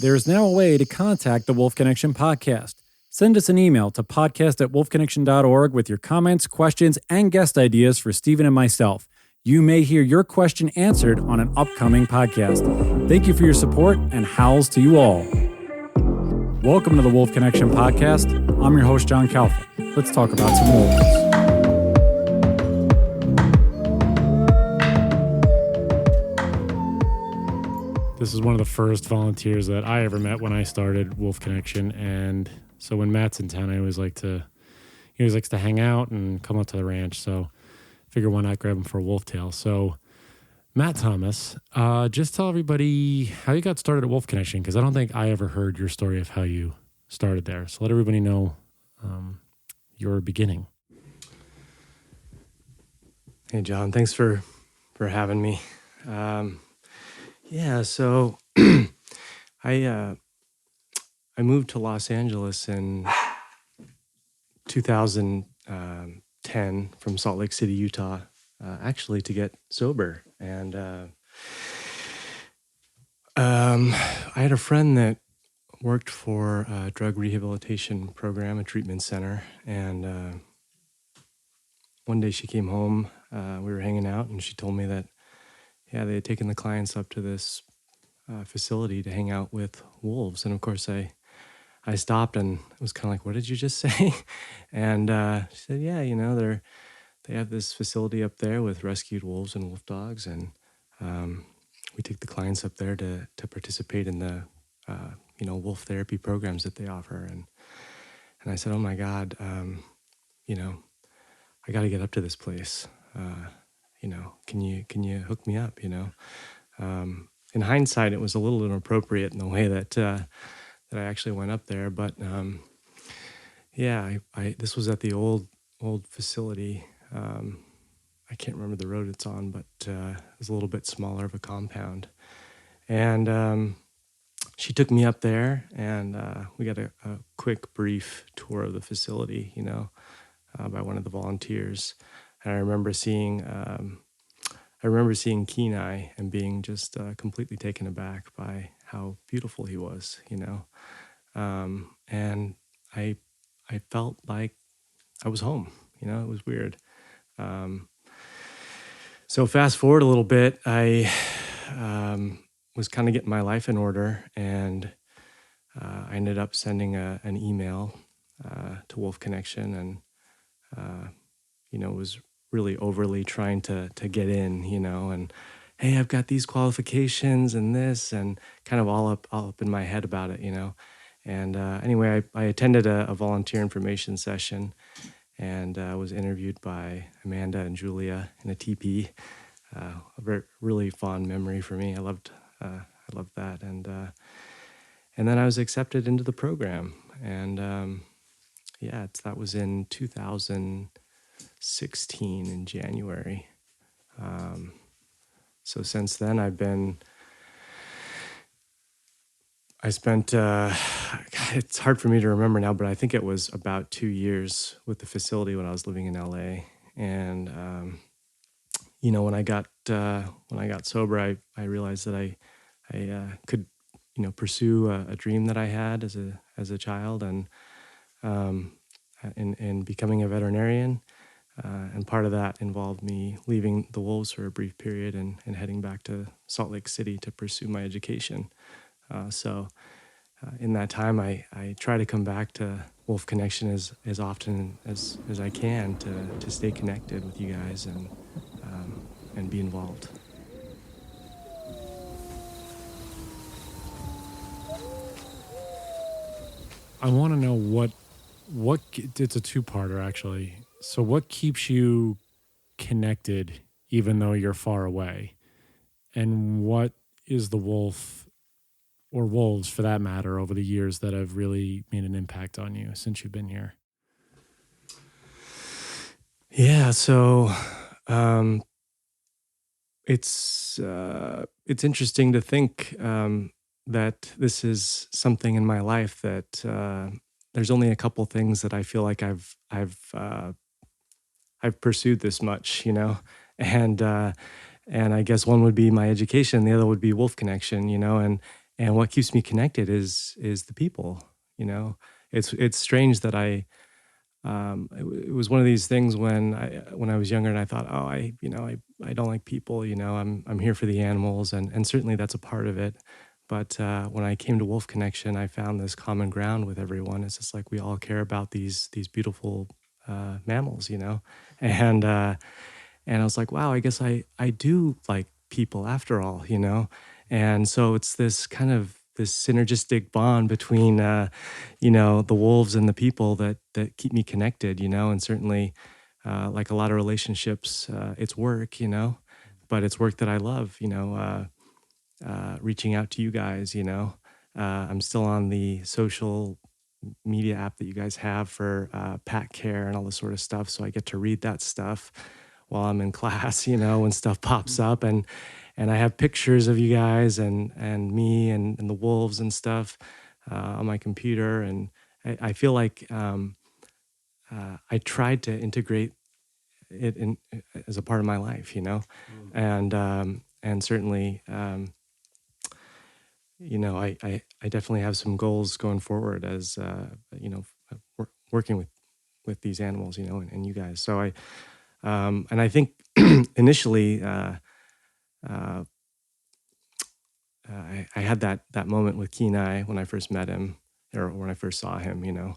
There's now a way to contact the Wolf Connection podcast. Send us an email to podcast@wolfconnection.org with your comments, questions, and guest ideas for Stephen and myself. You may hear your question answered on an upcoming podcast. Thank you for your support, and howls to you all. Welcome to the Wolf Connection podcast. I'm your host, John Kalfa. Let's talk about some wolves. This is one of the first volunteers that I ever met when I started Wolf Connection, and so when Matt's in town, he always likes to hang out and come up to the ranch. So figure why not grab him for a wolf tail. So Matt Thomas, just tell everybody how you got started at Wolf Connection, because I don't think I ever heard your story of how you started there. So let everybody know your beginning. Hey, John, thanks for having me. So I moved to Los Angeles in 2010 from Salt Lake City, Utah, actually to get sober. And I had a friend that worked for a drug rehabilitation program, a treatment center, and one day she came home, we were hanging out, and she told me that they had taken the clients up to this facility to hang out with wolves. And of course, I stopped and it was kind of like, what did you just say? And she said, they have this facility up there with rescued wolves and wolf dogs. And we take the clients up there to participate in the, wolf therapy programs that they offer. And I said, oh my God, I got to get up to this place. Can you hook me up? In hindsight, it was a little inappropriate in the way that I actually went up there. But this was at the old facility. I can't remember the road it's on, but it was a little bit smaller of a compound. And she took me up there, and we got a quick, brief tour of the facility, by one of the volunteers. And I remember seeing Kenai and being just completely taken aback by how beautiful he was, and I felt like I was home, it was weird. So fast forward a little bit, I was kind of getting my life in order, and I ended up sending an email to Wolf Connection, and was really overly trying to get in, and hey, I've got these qualifications and this, and kind of all up in my head about it, And anyway, I attended a volunteer information session, and was interviewed by Amanda and Julia in a teepee. A very, really fond memory for me. I loved that, and then I was accepted into the program, and that was in 2016 in January. So since then I spent, it's hard for me to remember now, but I think it was about 2 years with the facility when I was living in LA. And, when I got sober, I realized that I could, pursue a dream that I had as a child, and, in becoming a veterinarian. And part of that involved me leaving the wolves for a brief period and heading back to Salt Lake City to pursue my education. So in that time, I try to come back to Wolf Connection as often as I can to stay connected with you guys and be involved. I want to know what it's a two-parter, actually. So what keeps you connected even though you're far away? And what is the wolf, or wolves for that matter, over the years that have really made an impact on you since you've been here? Yeah, so it's interesting to think that this is something in my life that there's only a couple things that I feel like I've pursued this much, and I guess one would be my education, the other would be Wolf Connection, and And what keeps me connected is the people. You know, it's strange that it was one of these things when I was younger and I thought, oh, I don't like people. You know, I'm here for the animals, and certainly that's a part of it. But when I came to Wolf Connection, I found this common ground with everyone. It's just like we all care about these beautiful mammals, you know, and and I was like, wow, I guess I do like people after all, you know, and so it's this kind of this synergistic bond between you know, the wolves and the people that keep me connected, you know, and certainly like a lot of relationships, it's work, you know, but it's work that I love, you know. Reaching out to you guys, you know. I'm still on the social media app that you guys have for pet care and all this sort of stuff. So I get to read that stuff while I'm in class, you know, when stuff pops up. And I have pictures of you guys and me and the wolves and stuff on my computer. And I feel like I tried to integrate it in as a part of my life, you know. And certainly you know, I definitely have some goals going forward as you know, working with these animals, you know, and you guys. So and I think initially uh, I had that moment with Kenai when I first met him, or when I first saw him, you know.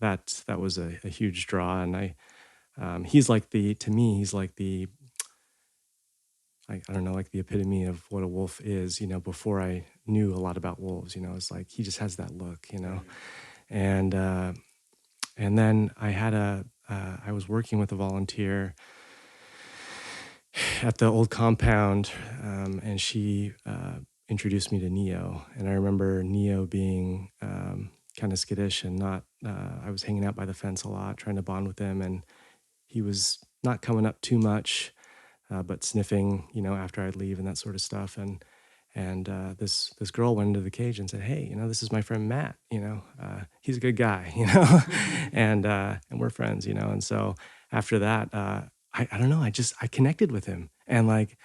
That was a huge draw, and he's like to me he's like I don't know, like the epitome of what a wolf is, you know, before I knew a lot about wolves, you know. It's like he just has that look, you know. And then I was working with a volunteer at the old compound, and she introduced me to Neo. And I remember Neo being kind of skittish and not, I was hanging out by the fence a lot, trying to bond with him. And he was not coming up too much, but sniffing, you know, after I'd leave and that sort of stuff. And this girl went into the cage and said, "Hey, you know, this is my friend Matt. You know, he's a good guy. You know, and we're friends. You know." And so after that, I don't know. I connected with him, and like,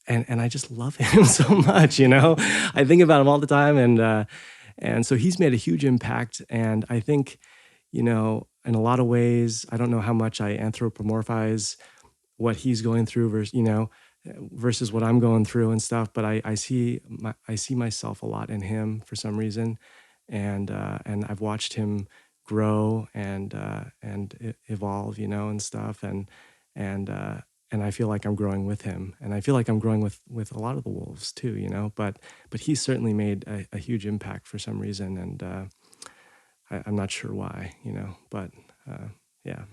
and I just love him so much. You know, I think about him all the time, and so he's made a huge impact. And I think, you know, in a lot of ways, I don't know how much I anthropomorphize what he's going through versus, you know, versus what I'm going through and stuff. But I see myself a lot in him for some reason. And I've watched him grow and evolve, you know, and stuff. And I feel like I'm growing with him, and I feel like I'm growing with a lot of the wolves too, you know, but he's certainly made a huge impact for some reason. And I'm not sure why, you know, but yeah.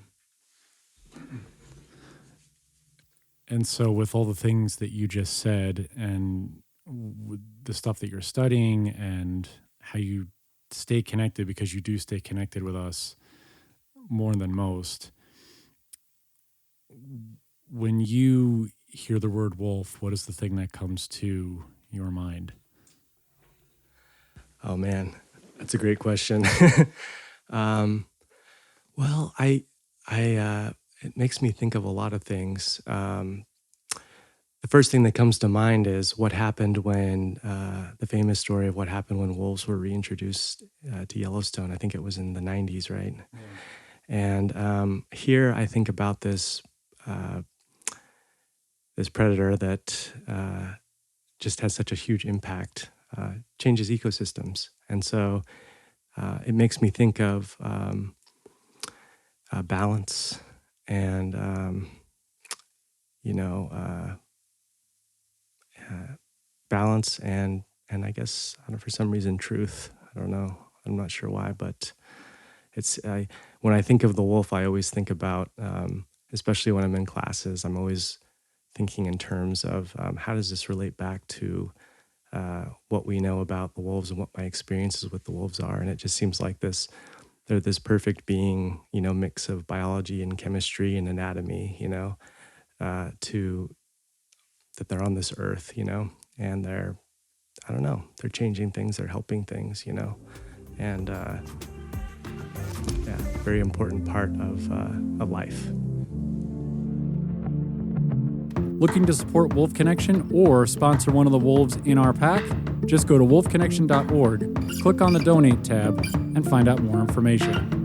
And so, with all the things that you just said, and with the stuff that you're studying, and how you stay connected, because you do stay connected with us more than most, when you hear the word wolf, what is the thing that comes to your mind? Oh man, that's a great question. Well, it makes me think of a lot of things. The first thing that comes to mind is what happened when the famous story of what happened when wolves were reintroduced to Yellowstone. I think it was in the 90s, right? Yeah. And here I think about this this predator that just has such a huge impact, changes ecosystems. And so it makes me think of balance and, you know, balance and I guess, I don't know, for some reason, truth. I don't know. I'm not sure why, but when I think of the wolf, I always think about, especially when I'm in classes, I'm always thinking in terms of how does this relate back to what we know about the wolves and what my experiences with the wolves are. And it just seems like they're this perfect being, you know, mix of biology and chemistry and anatomy, you know, that they're on this earth, you know, and they're changing things, they're helping things, you know, and yeah, very important part of life. Looking to support Wolf Connection or sponsor one of the wolves in our pack? Just go to wolfconnection.org, click on the Donate tab, and find out more information.